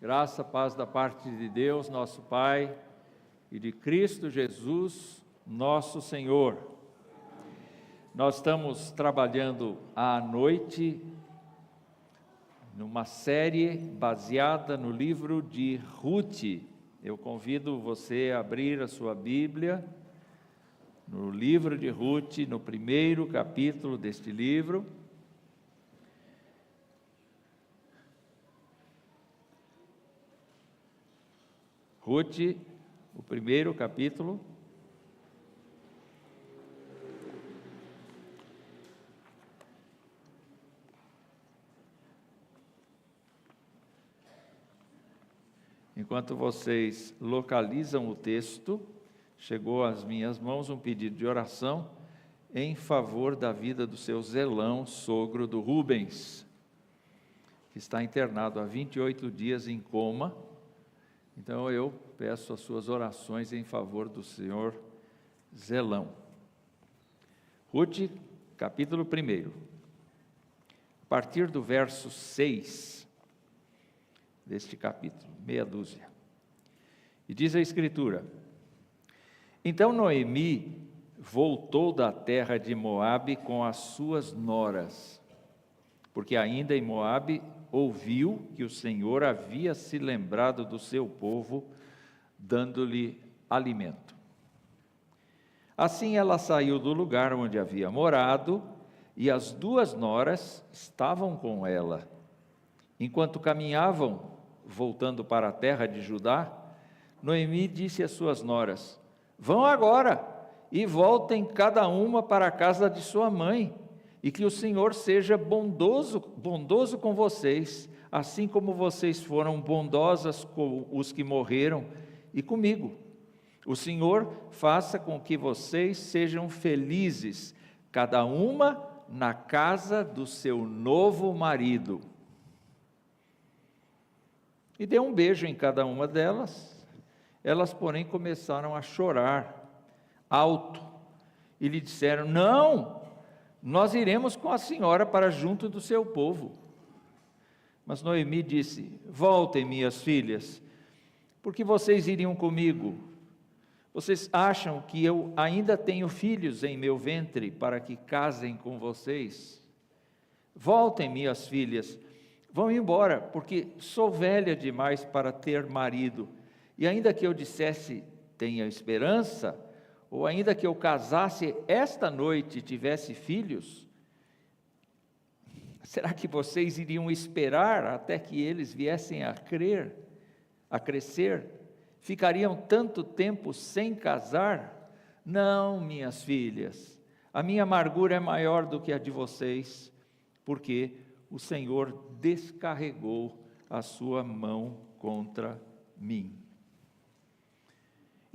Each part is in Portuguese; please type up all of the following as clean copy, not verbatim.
Graça, paz da parte de Deus, nosso Pai, e de Cristo Jesus, nosso Senhor. Nós estamos trabalhando à noite numa série baseada no livro de Ruth. Eu convido você a abrir a sua Bíblia no livro de Ruth, no primeiro capítulo deste livro. Ruth, o primeiro capítulo. Enquanto vocês localizam o texto, chegou às minhas mãos um pedido de oração em favor da vida do seu Zelão, sogro do Rubens, que está internado há 28 dias em coma. Então eu peço as suas orações em favor do senhor Zelão. Ruth, capítulo 1. A partir do verso 6 deste capítulo, meia dúzia. E diz a Escritura: Então Noemi voltou da terra de Moabe com as suas noras, porque ainda em Moabe ouviu que o Senhor havia se lembrado do seu povo, dando-lhe alimento. Assim ela saiu do lugar onde havia morado, e as duas noras estavam com ela. Enquanto caminhavam, voltando para a terra de Judá, Noemi disse às suas noras: Vão agora e voltem cada uma para a casa de sua mãe, e que o Senhor seja bondoso com vocês, assim como vocês foram bondosas com os que morreram e comigo. O Senhor faça com que vocês sejam felizes, cada uma na casa do seu novo marido. E deu um beijo em cada uma delas. Elas, porém, começaram a chorar alto e lhe disseram: Não, nós iremos com a senhora para junto do seu povo. Mas Noemi disse: Voltem, minhas filhas, porque vocês iriam comigo? Vocês acham que eu ainda tenho filhos em meu ventre para que casem com vocês? Voltem, minhas filhas, vão embora, porque sou velha demais para ter marido. E ainda que eu dissesse: tenha esperança, ou ainda que eu casasse esta noite e tivesse filhos, será que vocês iriam esperar até que eles viessem a crescer? Ficariam tanto tempo sem casar? Não, minhas filhas, a minha amargura é maior do que a de vocês, porque o Senhor descarregou a sua mão contra mim.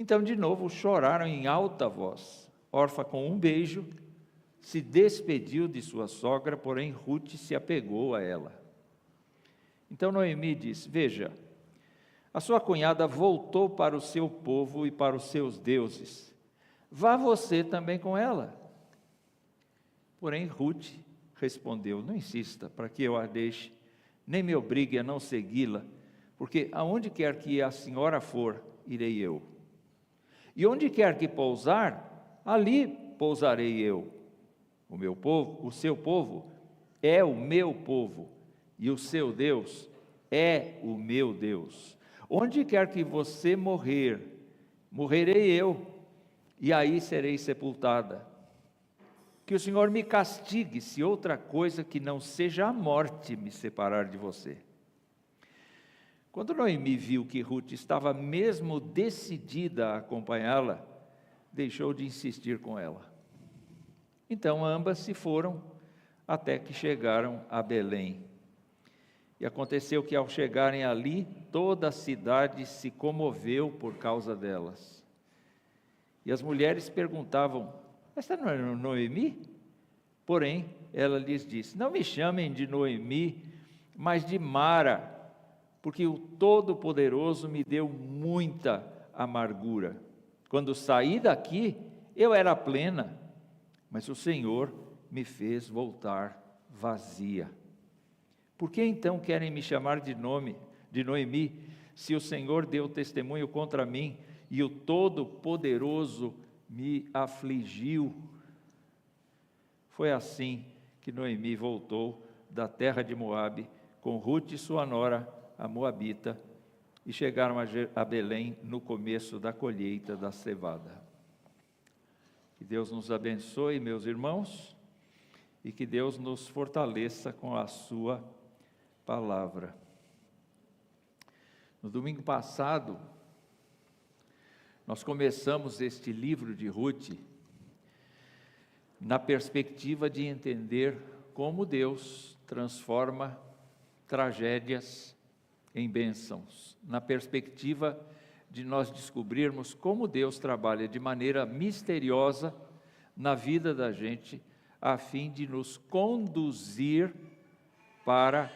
Então, de novo, choraram em alta voz. Orfa, com um beijo, se despediu de sua sogra, porém Ruth se apegou a ela. Então Noemi disse: Veja, a sua cunhada voltou para o seu povo e para os seus deuses. Vá você também com ela. Porém Ruth respondeu: Não insista para que eu a deixe, nem me obrigue a não segui-la, porque aonde quer que a senhora for, irei eu. E onde quer que pousar, ali pousarei eu. O meu povo, o seu povo, é o meu povo, e o seu Deus é o meu Deus. Onde quer que você morrer, morrerei eu, e aí serei sepultada. Que o Senhor me castigue, se outra coisa que não seja a morte me separar de você. Quando Noemi viu que Ruth estava mesmo decidida a acompanhá-la, deixou de insistir com ela. Então ambas se foram até que chegaram a Belém. E aconteceu que ao chegarem ali, toda a cidade se comoveu por causa delas. E as mulheres perguntavam: Esta não é Noemi? Porém, ela lhes disse: Não me chamem de Noemi, mas de Mara, porque o Todo-Poderoso me deu muita amargura. Quando saí daqui, eu era plena, mas o Senhor me fez voltar vazia. Por que então querem me chamar de de Noemi: se o Senhor deu testemunho contra mim e o Todo-Poderoso me afligiu. Foi assim que Noemi voltou da terra de Moabe com Rute e sua nora, a moabita, e chegaram a Belém no começo da colheita da cevada. Que Deus nos abençoe, meus irmãos, e que Deus nos fortaleça com a sua palavra. No domingo passado, nós começamos este livro de Rute na perspectiva de entender como Deus transforma tragédias em bênçãos, na perspectiva de nós descobrirmos como Deus trabalha de maneira misteriosa na vida da gente, a fim de nos conduzir para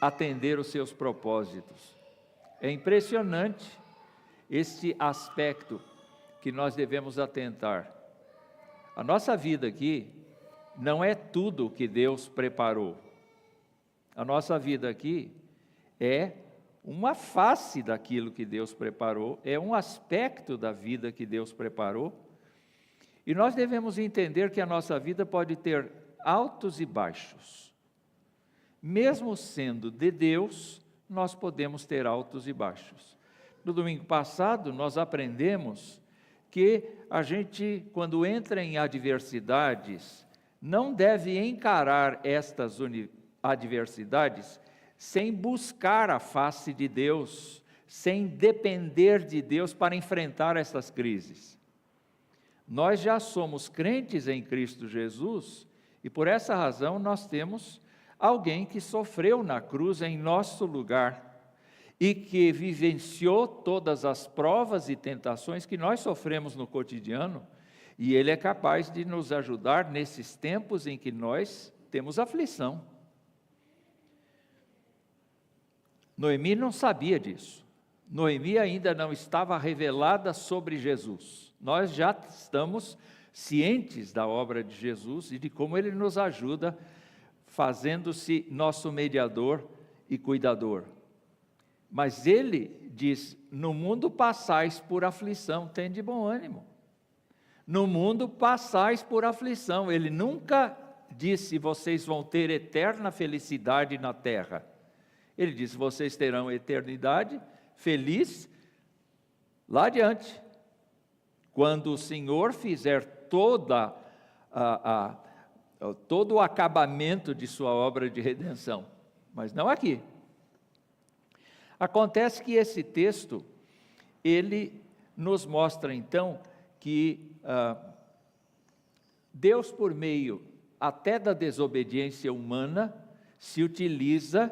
atender os seus propósitos. É impressionante este aspecto que nós devemos atentar. A nossa vida aqui não é tudo o que Deus preparou. A nossa vida aqui é uma face daquilo que Deus preparou, é um aspecto da vida que Deus preparou, e nós devemos entender que a nossa vida pode ter altos e baixos. Mesmo sendo de Deus, nós podemos ter altos e baixos. No domingo passado, nós aprendemos que a gente, quando entra em adversidades, não deve encarar estas adversidades sem buscar a face de Deus, sem depender de Deus para enfrentar essas crises. Nós já somos crentes em Cristo Jesus, e por essa razão nós temos alguém que sofreu na cruz em nosso lugar, e que vivenciou todas as provas e tentações que nós sofremos no cotidiano, e Ele é capaz de nos ajudar nesses tempos em que nós temos aflição. Noemi não sabia disso. Noemi ainda não estava revelada sobre Jesus. Nós já estamos cientes da obra de Jesus e de como Ele nos ajuda, fazendo-se nosso mediador e cuidador. Mas Ele diz: no mundo passais por aflição, tende bom ânimo. No mundo passais por aflição. Ele nunca disse: vocês vão ter eterna felicidade na terra. Ele disse: vocês terão eternidade feliz lá adiante, quando o Senhor fizer todo o acabamento de sua obra de redenção, mas não aqui. Acontece que esse texto, ele nos mostra então que Deus, por meio até da desobediência humana, se utiliza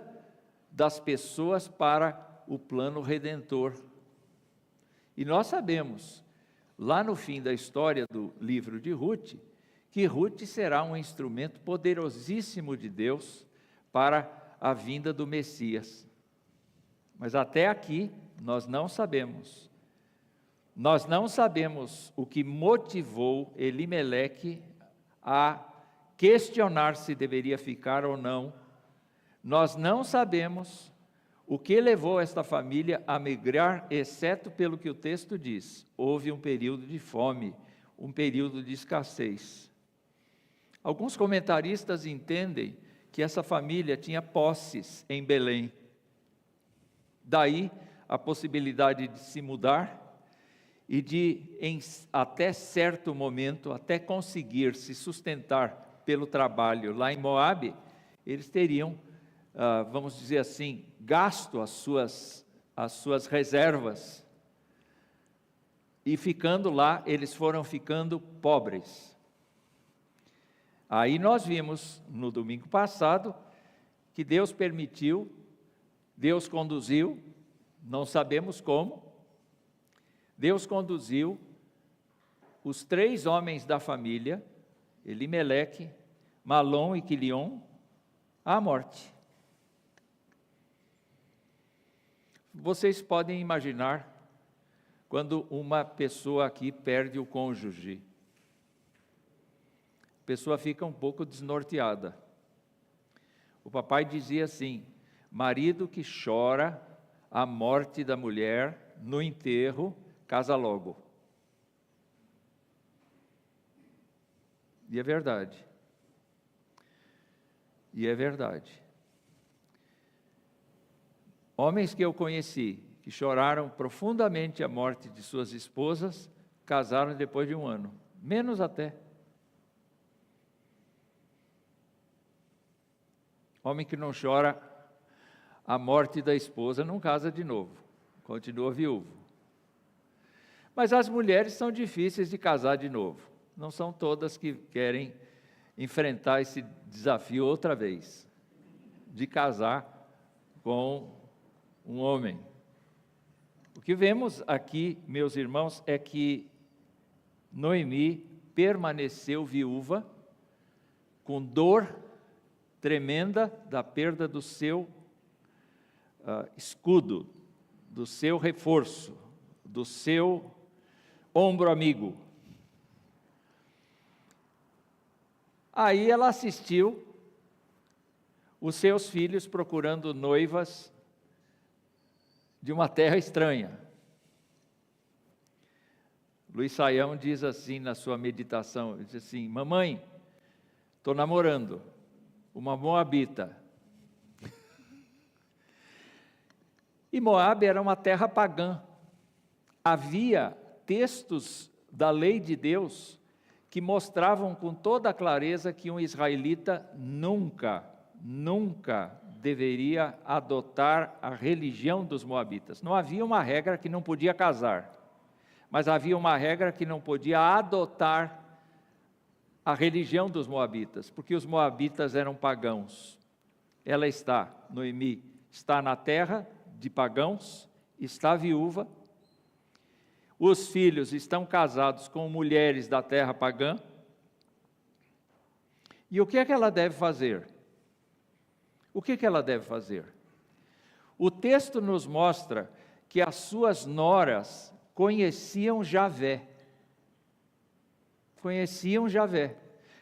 das pessoas para o plano redentor. E nós sabemos, lá no fim da história do livro de Rute, que Rute será um instrumento poderosíssimo de Deus para a vinda do Messias. Mas até aqui nós não sabemos. Nós não sabemos o que motivou Elimeleque a questionar se deveria ficar ou não. Nós não sabemos o que levou esta família a migrar, exceto pelo que o texto diz: houve um período de fome, um período de escassez. Alguns comentaristas entendem que essa família tinha posses em Belém. Daí a possibilidade de se mudar e de, até certo momento, até conseguir se sustentar pelo trabalho lá em Moabe, eles teriam, vamos dizer assim, gasto as suas reservas, e ficando lá, eles foram ficando pobres. Aí nós vimos, no domingo passado, que Deus permitiu, Deus conduziu, não sabemos como, Deus conduziu os 3 homens da família, Elimeleque, Malom e Quilion, à morte. Vocês podem imaginar quando uma pessoa aqui perde o cônjuge. A pessoa fica um pouco desnorteada. O papai dizia assim: Marido que chora a morte da mulher no enterro, casa logo. E é verdade. E é verdade. Homens que eu conheci, que choraram profundamente a morte de suas esposas, casaram depois de 1 ano, menos até. Homem que não chora a morte da esposa não casa de novo, continua viúvo. Mas as mulheres são difíceis de casar de novo, não são todas que querem enfrentar esse desafio outra vez, de casar com um homem. O que vemos aqui, meus irmãos, é que Noemi permaneceu viúva, com dor tremenda da perda do seu escudo, do seu reforço, do seu ombro amigo. Aí ela assistiu os seus filhos procurando noivas de uma terra estranha. Luiz Saião diz assim na sua meditação, diz assim: mamãe, estou namorando uma moabita. E Moabe era uma terra pagã. Havia textos da lei de Deus que mostravam com toda a clareza que um israelita nunca deveria adotar a religião dos moabitas. Não havia uma regra que não podia casar, mas havia uma regra que não podia adotar a religião dos moabitas, porque os moabitas eram pagãos. Ela Noemi, está na terra de pagãos, está viúva, os filhos estão casados com mulheres da terra pagã, e o que é que ela deve fazer? O que ela deve fazer? O texto nos mostra que as suas noras conheciam Javé. Conheciam Javé.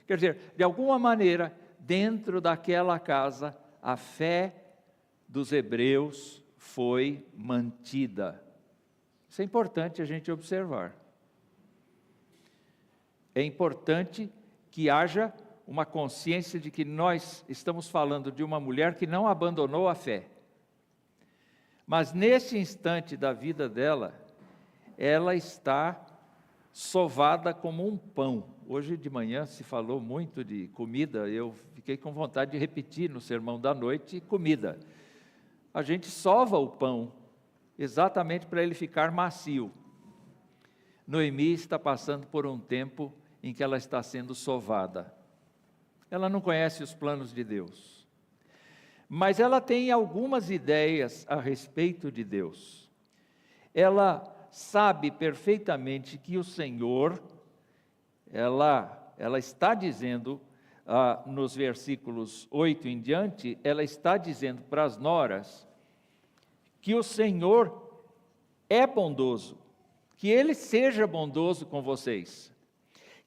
Quer dizer, de alguma maneira, dentro daquela casa, a fé dos hebreus foi mantida. Isso é importante a gente observar. É importante que haja uma consciência de que nós estamos falando de uma mulher que não abandonou a fé. Mas nesse instante da vida dela, ela está sovada como um pão. Hoje de manhã se falou muito de comida, eu fiquei com vontade de repetir no sermão da noite, comida. A gente sova o pão, exatamente para ele ficar macio. Noemi está passando por um tempo em que ela está sendo sovada. Ela não conhece os planos de Deus, mas ela tem algumas ideias a respeito de Deus. Ela sabe perfeitamente que o Senhor, ela está dizendo, nos versículos 8 em diante, ela está dizendo para as noras, que o Senhor é bondoso, que Ele seja bondoso com vocês,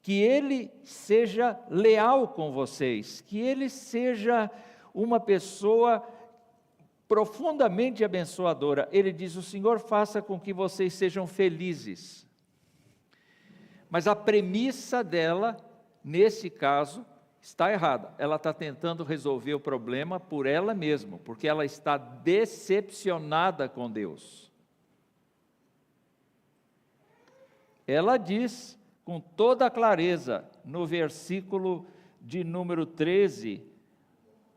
que Ele seja leal com vocês, que Ele seja uma pessoa profundamente abençoadora. Ele diz: o Senhor faça com que vocês sejam felizes. Mas a premissa dela, nesse caso, está errada. Ela está tentando resolver o problema por ela mesma, porque ela está decepcionada com Deus. Ela diz com toda a clareza, no versículo de número 13,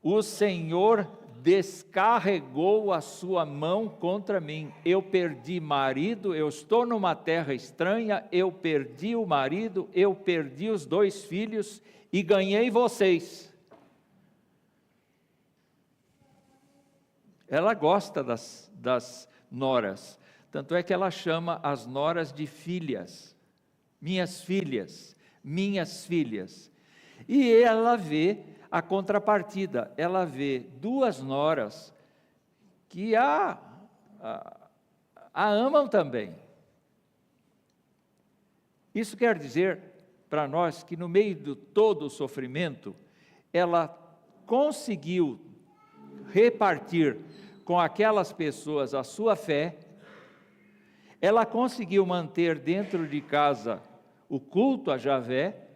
o Senhor descarregou a sua mão contra mim. Eu perdi marido, eu estou numa terra estranha, eu perdi o marido, eu perdi os 2 filhos e ganhei vocês. Ela gosta das noras, tanto é que ela chama as noras de filhas. Minhas filhas, minhas filhas. E ela vê a contrapartida, ela vê 2 noras que a amam também. Isso quer dizer para nós que no meio de todo o sofrimento, ela conseguiu repartir com aquelas pessoas a sua fé, ela conseguiu manter dentro de casa o culto a Javé,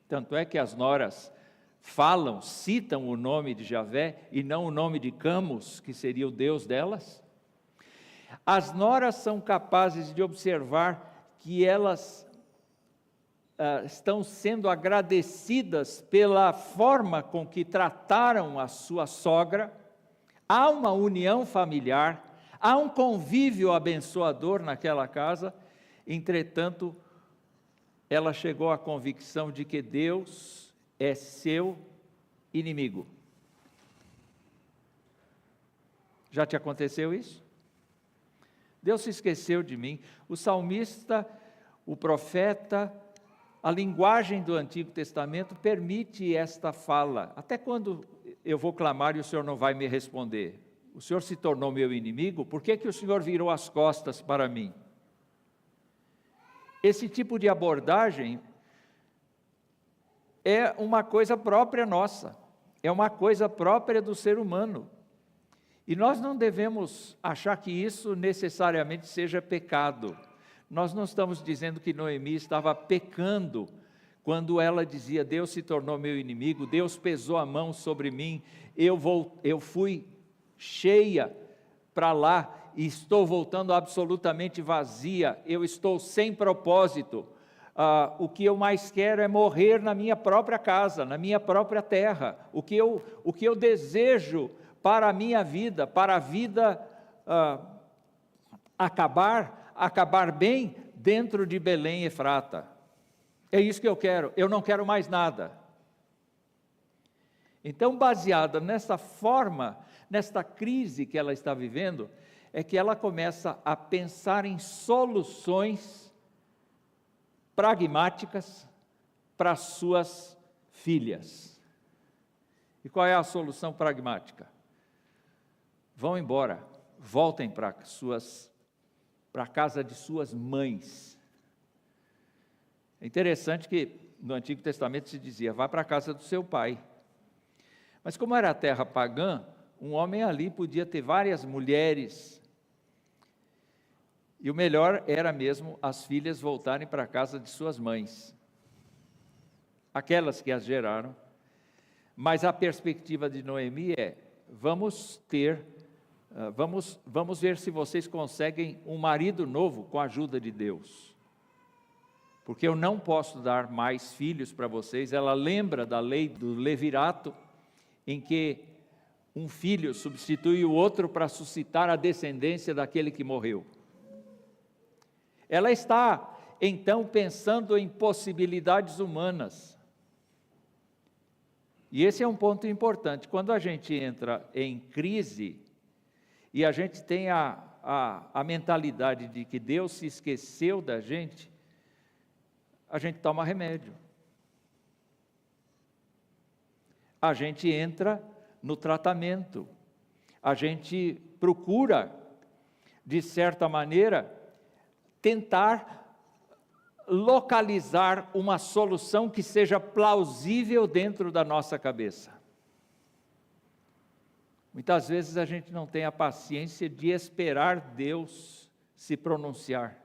tanto é que as noras citam o nome de Javé e não o nome de Camus, que seria o Deus delas. As noras são capazes de observar que elas estão sendo agradecidas pela forma com que trataram a sua sogra. Há uma união familiar, há um convívio abençoador naquela casa. Entretanto, ela chegou à convicção de que Deus é seu inimigo. Já te aconteceu isso? Deus se esqueceu de mim. O salmista, o profeta, a linguagem do Antigo Testamento permite esta fala. Até quando eu vou clamar e o Senhor não vai me responder? O Senhor se tornou meu inimigo? Por que o Senhor virou as costas para mim? Esse tipo de abordagem é uma coisa própria nossa, é uma coisa própria do ser humano. E nós não devemos achar que isso necessariamente seja pecado. Nós não estamos dizendo que Noemi estava pecando quando ela dizia: Deus se tornou meu inimigo, Deus pesou a mão sobre mim, eu fui cheia para lá e estou voltando absolutamente vazia, eu estou sem propósito. O que eu mais quero é morrer na minha própria casa, na minha própria terra. O que eu desejo para a minha vida, para a vida acabar bem dentro de Belém Efrata. É isso que eu quero, eu não quero mais nada. Então, baseada nessa forma, nesta crise que ela está vivendo, é que ela começa a pensar em soluções pragmáticas para as suas filhas. E qual é a solução pragmática? Vão embora, voltem para a casa de suas mães. É interessante que no Antigo Testamento se dizia: vá para a casa do seu pai. Mas como era a terra pagã, um homem ali podia ter várias mulheres. E o melhor era mesmo as filhas voltarem para a casa de suas mães, aquelas que as geraram. Mas a perspectiva de Noemi é: vamos ver se vocês conseguem um marido novo com a ajuda de Deus, porque eu não posso dar mais filhos para vocês. Ela lembra da lei do levirato, em que um filho substitui o outro para suscitar a descendência daquele que morreu. Ela está, então, pensando em possibilidades humanas. E esse é um ponto importante. Quando a gente entra em crise e a gente tem a mentalidade de que Deus se esqueceu da gente, a gente toma remédio. A gente entra no tratamento. A gente procura, de certa maneira, tentar localizar uma solução que seja plausível dentro da nossa cabeça. Muitas vezes a gente não tem a paciência de esperar Deus se pronunciar.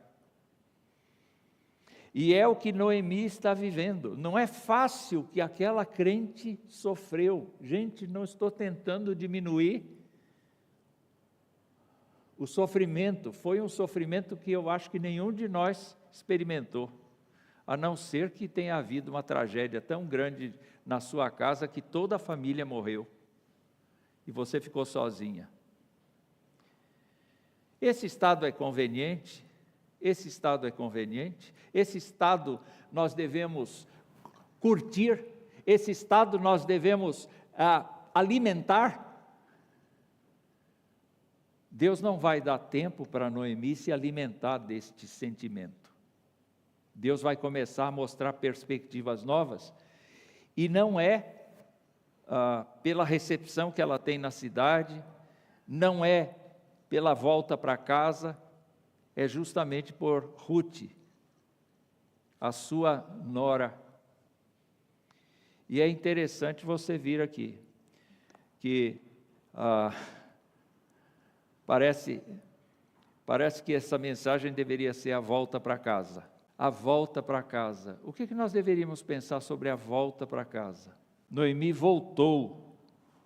E é o que Noemi está vivendo. Não é fácil que aquela crente sofreu. Gente, não estou tentando diminuir o sofrimento. Foi um sofrimento que eu acho que nenhum de nós experimentou, a não ser que tenha havido uma tragédia tão grande na sua casa que toda a família morreu e você ficou sozinha. Esse estado é conveniente? Esse estado é conveniente? Esse estado nós devemos curtir? Esse estado nós devemos alimentar? Deus não vai dar tempo para Noemi se alimentar deste sentimento. Deus vai começar a mostrar perspectivas novas, e não é pela recepção que ela tem na cidade, não é pela volta para casa, é justamente por Ruth, a sua nora. E é interessante você vir aqui, que Parece que essa mensagem deveria ser a volta para casa. A volta para casa. O que nós deveríamos pensar sobre a volta para casa? Noemi voltou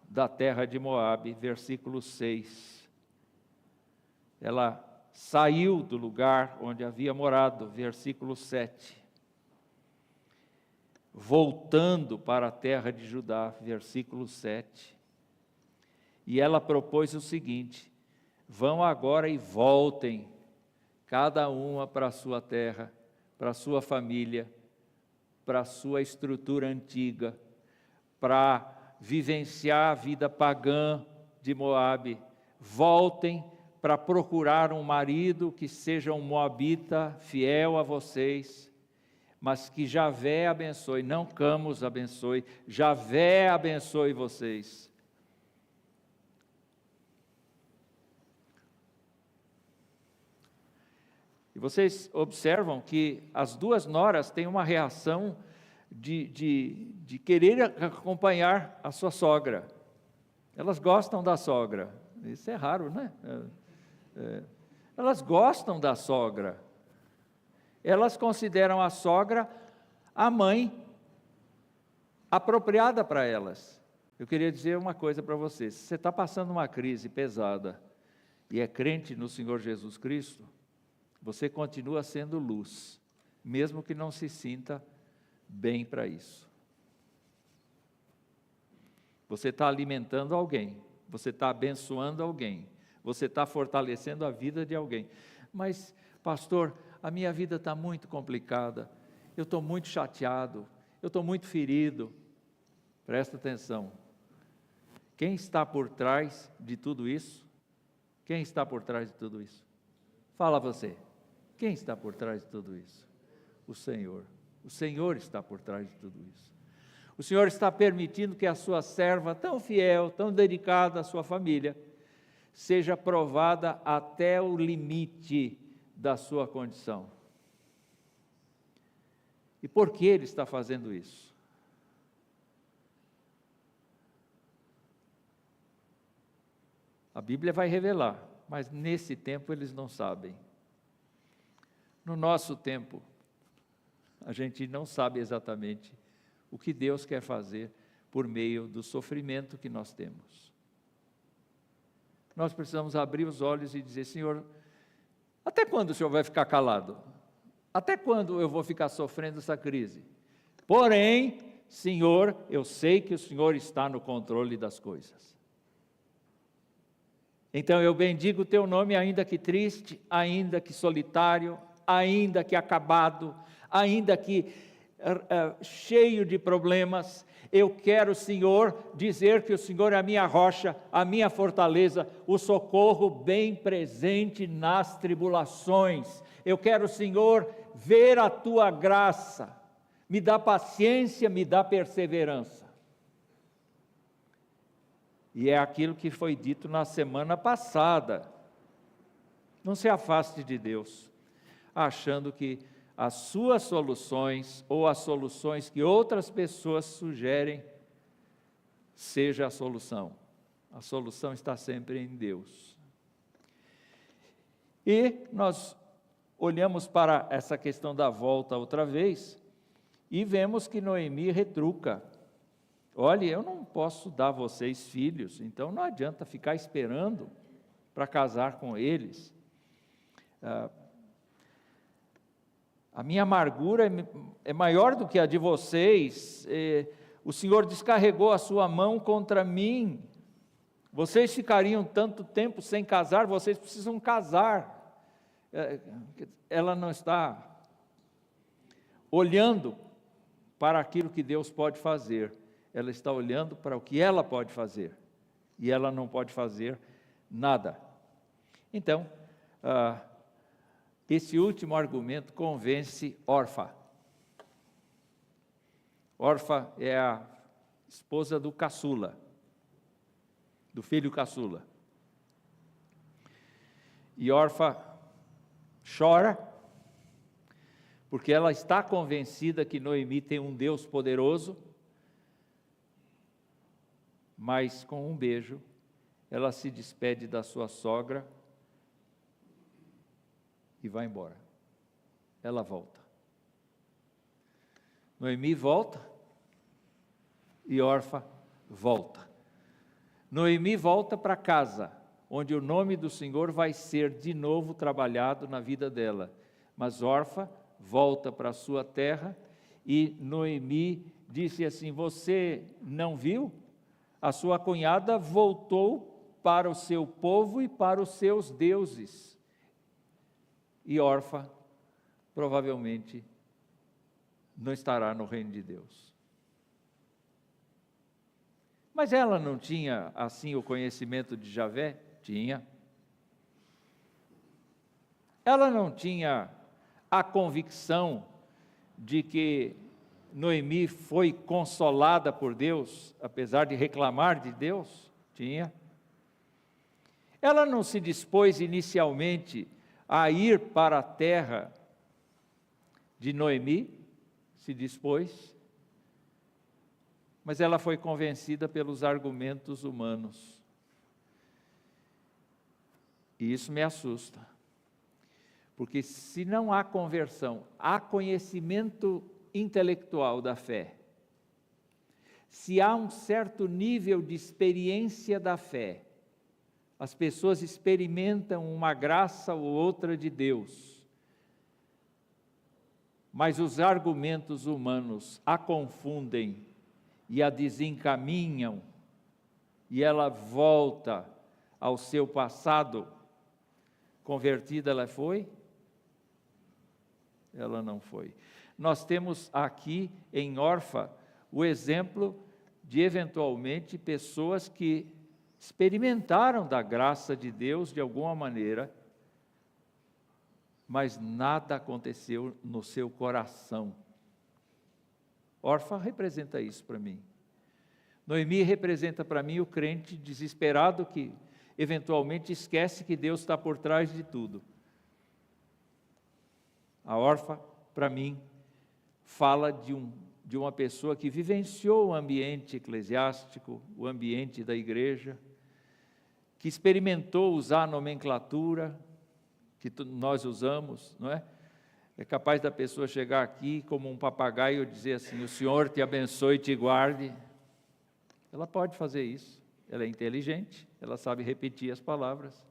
da terra de Moabe, versículo 6. Ela saiu do lugar onde havia morado, versículo 7. Voltando para a terra de Judá, versículo 7. E ela propôs o seguinte: vão agora e voltem, cada uma para a sua terra, para a sua família, para a sua estrutura antiga, para vivenciar a vida pagã de Moabe. Voltem para procurar um marido que seja um moabita fiel a vocês, mas que Javé abençoe, não Camos abençoe, Javé abençoe vocês. E vocês observam que as duas noras têm uma reação de querer acompanhar a sua sogra. Elas gostam da sogra. Isso é raro, né? Elas gostam da sogra. Elas consideram a sogra a mãe apropriada para elas. Eu queria dizer uma coisa para vocês: se você está passando uma crise pesada e é crente no Senhor Jesus Cristo, você continua sendo luz, mesmo que não se sinta bem para isso. Você está alimentando alguém, você está abençoando alguém, você está fortalecendo a vida de alguém. Mas, pastor, a minha vida está muito complicada, eu estou muito chateado, eu estou muito ferido. Presta atenção. Quem está por trás de tudo isso? Quem está por trás de tudo isso? Fala você. Quem está por trás de tudo isso? O Senhor. O Senhor está por trás de tudo isso. O Senhor está permitindo que a sua serva, tão fiel, tão dedicada à sua família, seja provada até o limite da sua condição. E por que Ele está fazendo isso? A Bíblia vai revelar, mas nesse tempo eles não sabem. No nosso tempo, a gente não sabe exatamente o que Deus quer fazer por meio do sofrimento que nós temos. Nós precisamos abrir os olhos e dizer: Senhor, até quando o Senhor vai ficar calado? Até quando eu vou ficar sofrendo essa crise? Porém, Senhor, eu sei que o Senhor está no controle das coisas. Então eu bendigo o teu nome, ainda que triste, ainda que solitário, ainda que acabado, ainda que cheio de problemas. Eu quero, Senhor, dizer que o Senhor é a minha rocha, a minha fortaleza, o socorro bem presente nas tribulações. Eu quero, Senhor, ver a tua graça, me dá paciência, me dá perseverança. E é aquilo que foi dito na semana passada. Não se afaste de Deus, achando que as suas soluções ou as soluções que outras pessoas sugerem seja a solução. A solução está sempre em Deus. E nós olhamos para essa questão da volta outra vez e vemos que Noemi retruca. Olha, eu não posso dar a vocês filhos, então não adianta ficar esperando para casar com eles. A minha amargura é maior do que a de vocês. O Senhor descarregou a sua mão contra mim. Vocês ficariam tanto tempo sem casar, vocês precisam casar. Ela não está olhando para aquilo que Deus pode fazer. Ela está olhando para o que ela pode fazer. E ela não pode fazer nada. Então, esse último argumento convence Orfa. Orfa é a esposa do caçula, do filho caçula. E Orfa chora, porque ela está convencida que Noemi tem um Deus poderoso, mas com um beijo ela se despede da sua sogra e vai embora. Ela volta. Noemi volta e Orfa volta. Noemi volta para casa, onde o nome do Senhor vai ser de novo trabalhado na vida dela. Mas Orfa volta para a sua terra e Noemi disse assim: você não viu? A sua cunhada voltou para o seu povo e para os seus deuses. E Orfa provavelmente não estará no reino de Deus. Mas ela não tinha, assim, o conhecimento de Javé? Tinha. Ela não tinha a convicção de que Noemi foi consolada por Deus, apesar de reclamar de Deus? Tinha. Ela não se dispôs inicialmente a ir para a terra de Noemi? Se dispôs. Mas ela foi convencida pelos argumentos humanos. E isso me assusta. Porque se não há conversão, há conhecimento intelectual da fé. Se há um certo nível de experiência da fé, as pessoas experimentam uma graça ou outra de Deus. Mas os argumentos humanos a confundem e a desencaminham, e ela volta ao seu passado. Convertida ela foi? Ela não foi. Nós temos aqui em Orfa o exemplo de eventualmente pessoas que experimentaram da graça de Deus de alguma maneira, mas nada aconteceu no seu coração. Orfa representa isso para mim. Noemi representa para mim o crente desesperado que eventualmente esquece que Deus está por trás de tudo. A Orfa, para mim, fala de uma pessoa que vivenciou o ambiente eclesiástico, o ambiente da igreja, que experimentou usar a nomenclatura que nós usamos, não é? É capaz da pessoa chegar aqui como um papagaio e dizer assim: o Senhor te abençoe e te guarde. Ela pode fazer isso, ela é inteligente, ela sabe repetir as palavras.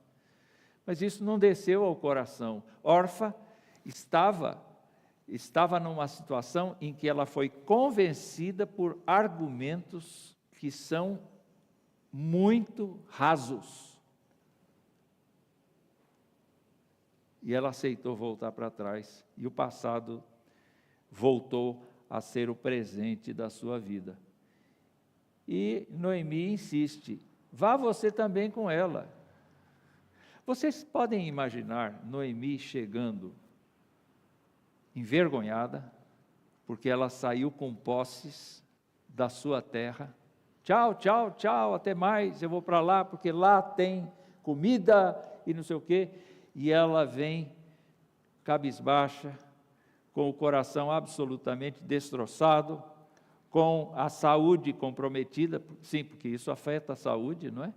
Mas isso não desceu ao coração. Orfa estava numa situação em que ela foi convencida por argumentos que são muito rasos. E ela aceitou voltar para trás, e o passado voltou a ser o presente da sua vida. E Noemi insiste: vá você também com ela. Vocês podem imaginar Noemi chegando envergonhada, porque ela saiu com posses da sua terra. Tchau, tchau, tchau, até mais, eu vou para lá, porque lá tem comida e não sei o quê. E ela vem cabisbaixa, com o coração absolutamente destroçado, com a saúde comprometida, sim, porque isso afeta a saúde, não é?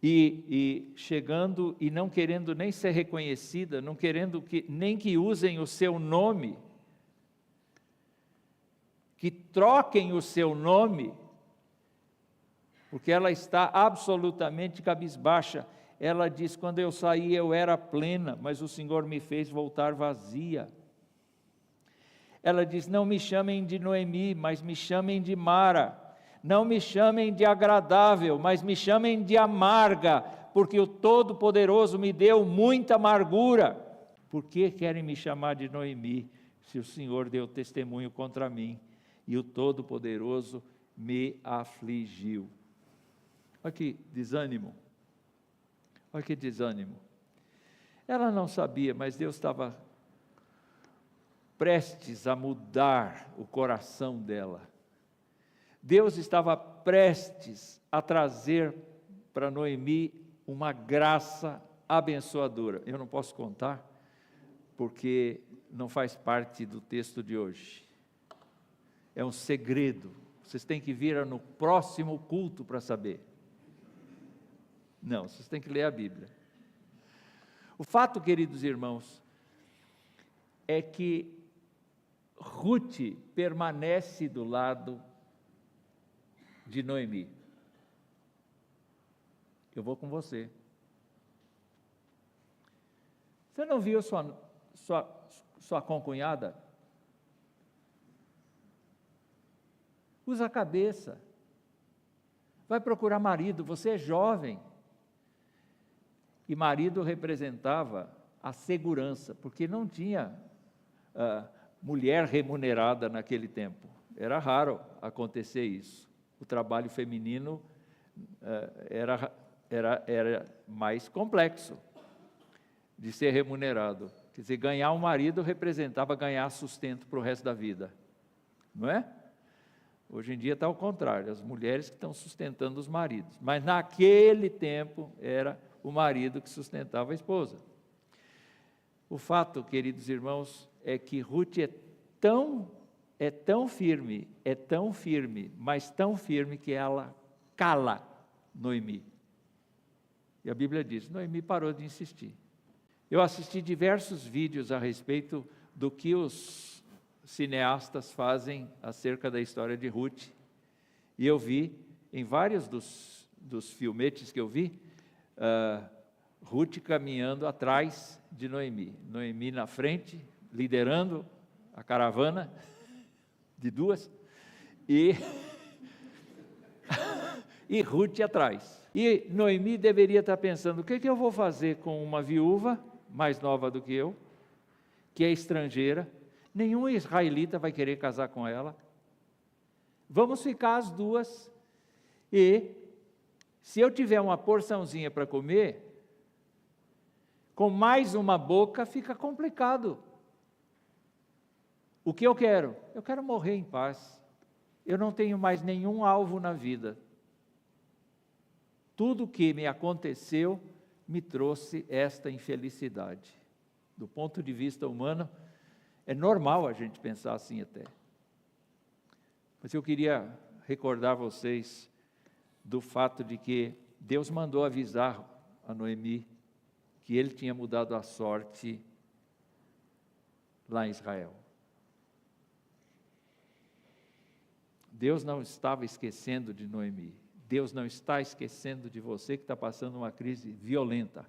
E chegando e não querendo nem ser reconhecida, não querendo nem que usem o seu nome, que troquem o seu nome, porque ela está absolutamente cabisbaixa. Ela diz: quando eu saí eu era plena, mas o Senhor me fez voltar vazia. Ela diz: não me chamem de Noemi, mas me chamem de Mara. Não me chamem de agradável, mas me chamem de amarga, porque o Todo-Poderoso me deu muita amargura. Por que querem me chamar de Noemi, se o Senhor deu testemunho contra mim, e o Todo-Poderoso me afligiu? Olha que desânimo. Olha que desânimo. Ela não sabia, mas Deus estava prestes a mudar o coração dela. Deus estava prestes a trazer para Noemi uma graça abençoadora. Eu não posso contar, porque não faz parte do texto de hoje. É um segredo. Vocês têm que vir no próximo culto para saber. Não, vocês têm que ler a Bíblia. O fato, queridos irmãos, é que Ruth permanece do lado de Noemi. Eu vou com você. Você não viu sua concunhada? Usa a cabeça. Vai procurar marido, você é jovem. E marido representava a segurança, porque não tinha mulher remunerada naquele tempo. Era raro acontecer isso. O trabalho feminino era mais complexo de ser remunerado. Quer dizer, ganhar um marido representava ganhar sustento para o resto da vida. Não é? Hoje em dia está ao contrário, as mulheres que estão sustentando os maridos. Mas naquele tempo era o marido que sustentava a esposa. O fato, queridos irmãos, é que Ruth é tão firme, mas tão firme que ela cala Noemi. E a Bíblia diz, Noemi parou de insistir. Eu assisti diversos vídeos a respeito do que os cineastas fazem acerca da história de Ruth, e eu vi, em vários dos filmetes que eu vi, Ruth caminhando atrás de Noemi, Noemi na frente, liderando a caravana de duas, e Ruth atrás. E Noemi deveria estar pensando, o que eu vou fazer com uma viúva mais nova do que eu, que é estrangeira, nenhum israelita vai querer casar com ela, vamos ficar as duas, e se eu tiver uma porçãozinha para comer, com mais uma boca fica complicado. O que eu quero? Eu quero morrer em paz, eu não tenho mais nenhum alvo na vida, tudo o que me aconteceu me trouxe esta infelicidade. Do ponto de vista humano, é normal a gente pensar assim até. Mas eu queria recordar vocês do fato de que Deus mandou avisar a Noemi que ele tinha mudado a sorte lá em Israel. Deus não estava esquecendo de Noemi. Deus não está esquecendo de você que está passando uma crise violenta.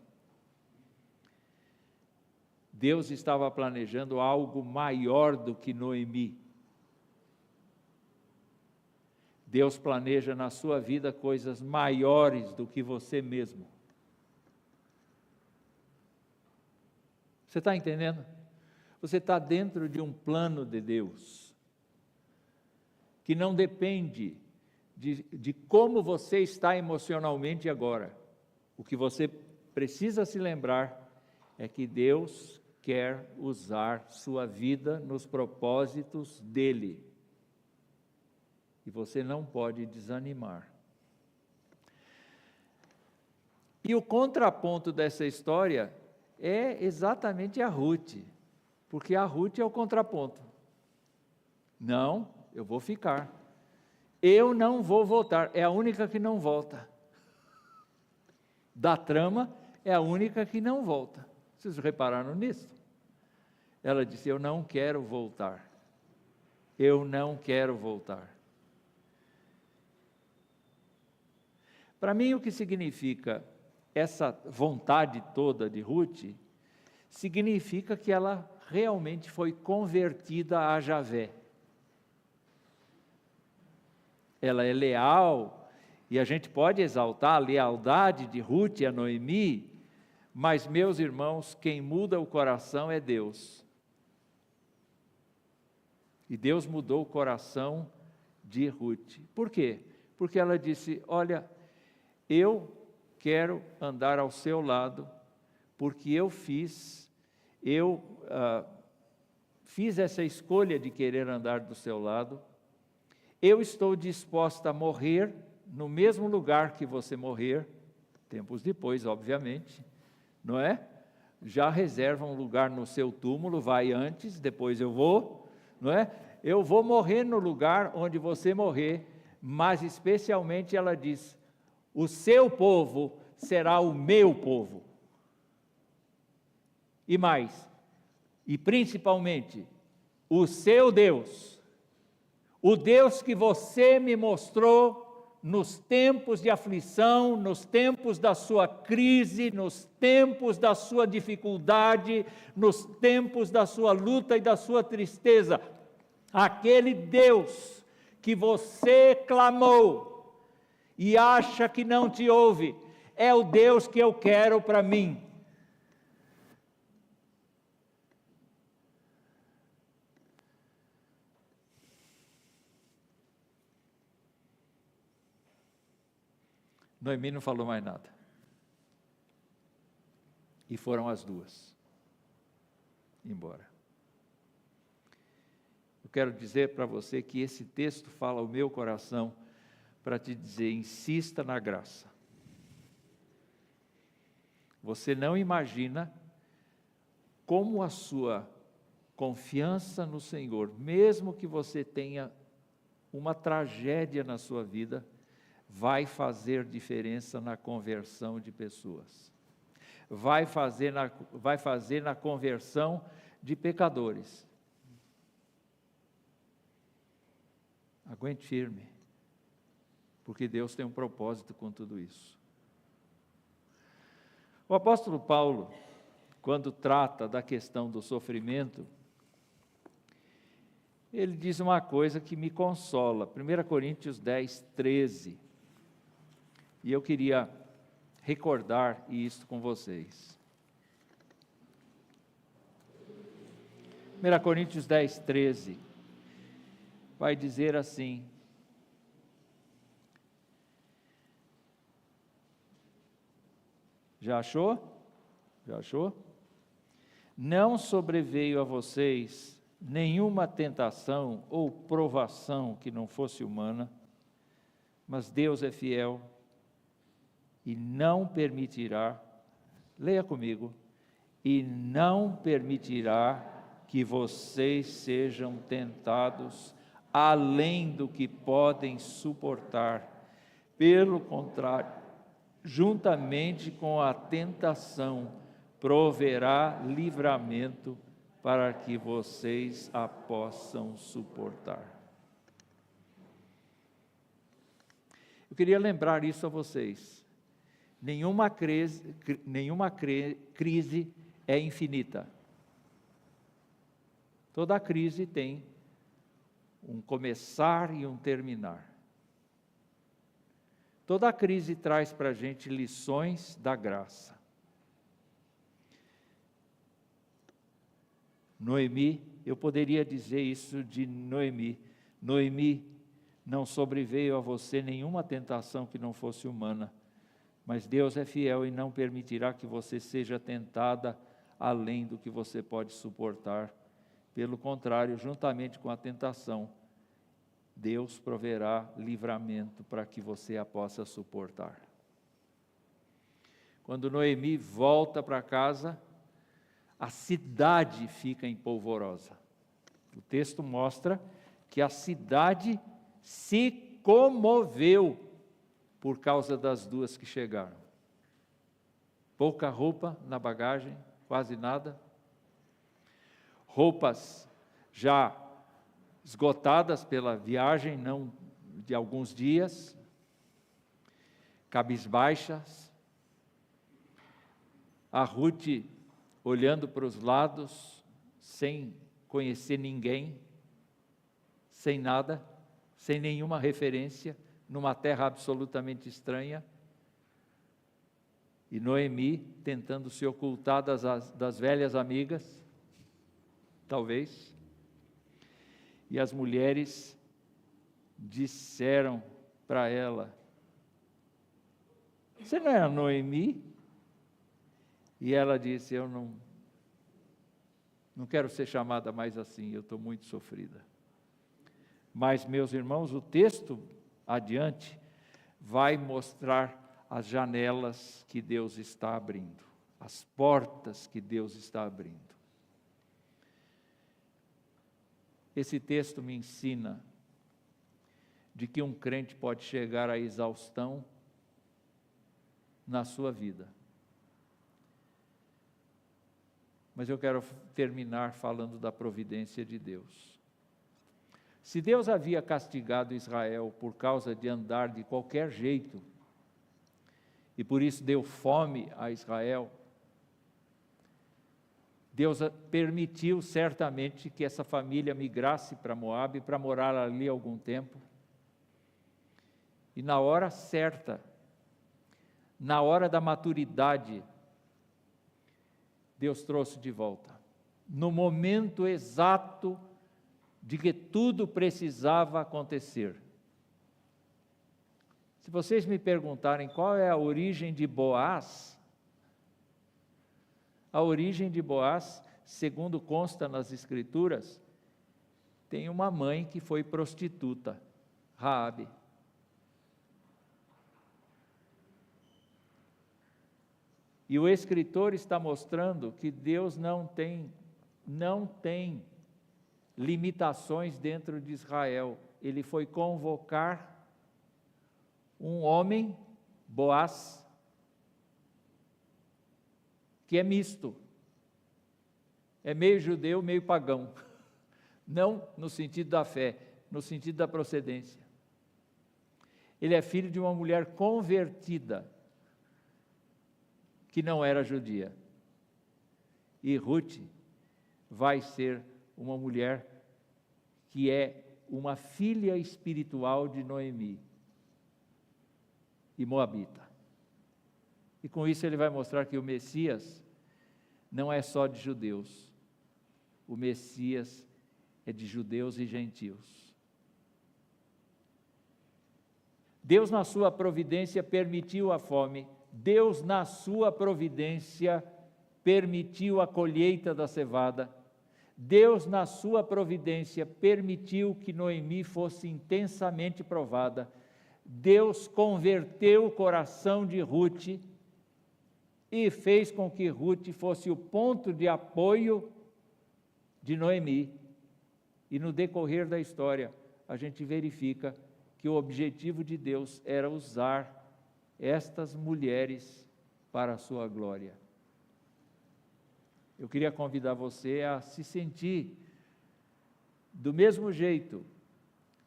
Deus estava planejando algo maior do que Noemi. Deus planeja na sua vida coisas maiores do que você mesmo. Você está entendendo? Você está dentro de um plano de Deus, que não depende de como você está emocionalmente agora. O que você precisa se lembrar é que Deus quer usar sua vida nos propósitos dEle. E você não pode desanimar. E o contraponto dessa história é exatamente a Ruth, porque a Ruth é o contraponto. Não, eu vou ficar. Eu não vou voltar, é a única que não volta. Da trama, é a única que não volta. Vocês repararam nisso? Ela disse, eu não quero voltar. Eu não quero voltar. Para mim, o que significa essa vontade toda de Ruth, significa que ela realmente foi convertida a Javé. Ela é leal, e a gente pode exaltar a lealdade de Ruth e a Noemi, mas, meus irmãos, quem muda o coração é Deus. E Deus mudou o coração de Ruth. Por quê? Porque ela disse, olha, eu quero andar ao seu lado, porque eu fiz essa escolha de querer andar do seu lado, eu estou disposta a morrer no mesmo lugar que você morrer, tempos depois, obviamente, não é? Já reserva um lugar no seu túmulo, vai antes, depois eu vou, não é? Eu vou morrer no lugar onde você morrer, mas especialmente ela diz, o seu povo será o meu povo. E mais, e principalmente, o seu Deus, o Deus que você me mostrou nos tempos de aflição, nos tempos da sua crise, nos tempos da sua dificuldade, nos tempos da sua luta e da sua tristeza. Aquele Deus que você clamou e acha que não te ouve, é o Deus que eu quero para mim. Noemi não falou mais nada. E foram as duas embora. Eu quero dizer para você que esse texto fala ao meu coração para te dizer: insista na graça. Você não imagina como a sua confiança no Senhor, mesmo que você tenha uma tragédia na sua vida, vai fazer diferença na conversão de pessoas. Vai fazer na conversão de pecadores. Aguente firme, porque Deus tem um propósito com tudo isso. O apóstolo Paulo, quando trata da questão do sofrimento, ele diz uma coisa que me consola, 1 Coríntios 10, 13. E eu queria recordar isso com vocês. 1 Coríntios 10, 13, vai dizer assim: já achou? Já achou? Não sobreveio a vocês nenhuma tentação ou provação que não fosse humana, mas Deus é fiel e não permitirá, leia comigo, e não permitirá que vocês sejam tentados além do que podem suportar. Pelo contrário, juntamente com a tentação, proverá livramento para que vocês a possam suportar. Eu queria lembrar isso a vocês. Nenhuma crise é infinita. Toda crise tem um começar e um terminar. Toda crise traz para a gente lições da graça. Noemi, eu poderia dizer isso de Noemi. Noemi, não sobreveio a você nenhuma tentação que não fosse humana, mas Deus é fiel e não permitirá que você seja tentada além do que você pode suportar. Pelo contrário, juntamente com a tentação, Deus proverá livramento para que você a possa suportar. Quando Noemi volta para casa, a cidade fica empolvorosa. O texto mostra que a cidade se comoveu por causa das duas que chegaram. Pouca roupa na bagagem, quase nada. Roupas já esgotadas pela viagem, não de alguns dias, cabisbaixas. A Ruth olhando para os lados, sem conhecer ninguém, sem nada, sem nenhuma referência, numa terra absolutamente estranha. E Noemi tentando se ocultar das velhas amigas, talvez. E as mulheres disseram para ela: você não é a Noemi? E ela disse: eu não quero ser chamada mais assim, eu estou muito sofrida. Mas, meus irmãos, o texto adiante vai mostrar as janelas que Deus está abrindo, as portas que Deus está abrindo. Esse texto me ensina de que um crente pode chegar à exaustão na sua vida. Mas eu quero terminar falando da providência de Deus. Se Deus havia castigado Israel por causa de andar de qualquer jeito, e por isso deu fome a Israel, Deus permitiu certamente que essa família migrasse para Moabe para morar ali algum tempo. E na hora certa, na hora da maturidade, Deus trouxe de volta. No momento exato de que tudo precisava acontecer. Se vocês me perguntarem qual é a origem de Boaz, a origem de Boaz, segundo consta nas Escrituras, tem uma mãe que foi prostituta, Raabe. E o escritor está mostrando que Deus não tem limitações dentro de Israel. Ele foi convocar um homem, Boaz, que é misto, é meio judeu, meio pagão, não no sentido da fé, no sentido da procedência. Ele é filho de uma mulher convertida, que não era judia. E Ruth vai ser uma mulher que é uma filha espiritual de Noemi e moabita. E com isso ele vai mostrar que o Messias não é só de judeus. O Messias é de judeus e gentios. Deus, na sua providência, permitiu a fome. Deus, na sua providência, permitiu a colheita da cevada. Deus, na sua providência, permitiu que Noemi fosse intensamente provada. Deus converteu o coração de Ruth e fez com que Ruth fosse o ponto de apoio de Noemi. E no decorrer da história, a gente verifica que o objetivo de Deus era usar estas mulheres para a sua glória. Eu queria convidar você a se sentir do mesmo jeito.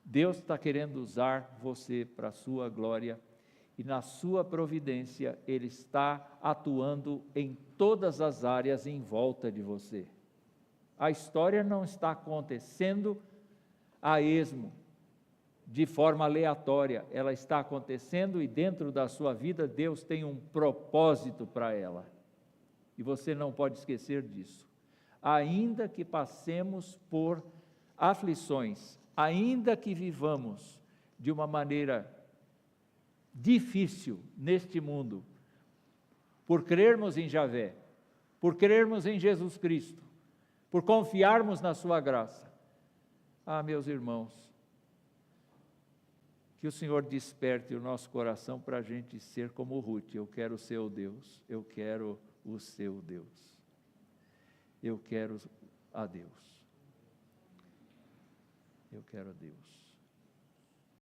Deus está querendo usar você para a sua glória e na sua providência Ele está atuando em todas as áreas em volta de você. A história não está acontecendo a esmo, de forma aleatória, ela está acontecendo e dentro da sua vida Deus tem um propósito para ela. E você não pode esquecer disso. Ainda que passemos por aflições, ainda que vivamos de uma maneira difícil neste mundo, por crermos em Javé, por crermos em Jesus Cristo, por confiarmos na sua graça. Meus irmãos, que o Senhor desperte o nosso coração para a gente ser como Ruth. Eu quero o seu Deus, eu quero o seu Deus, eu quero a Deus, eu quero a Deus.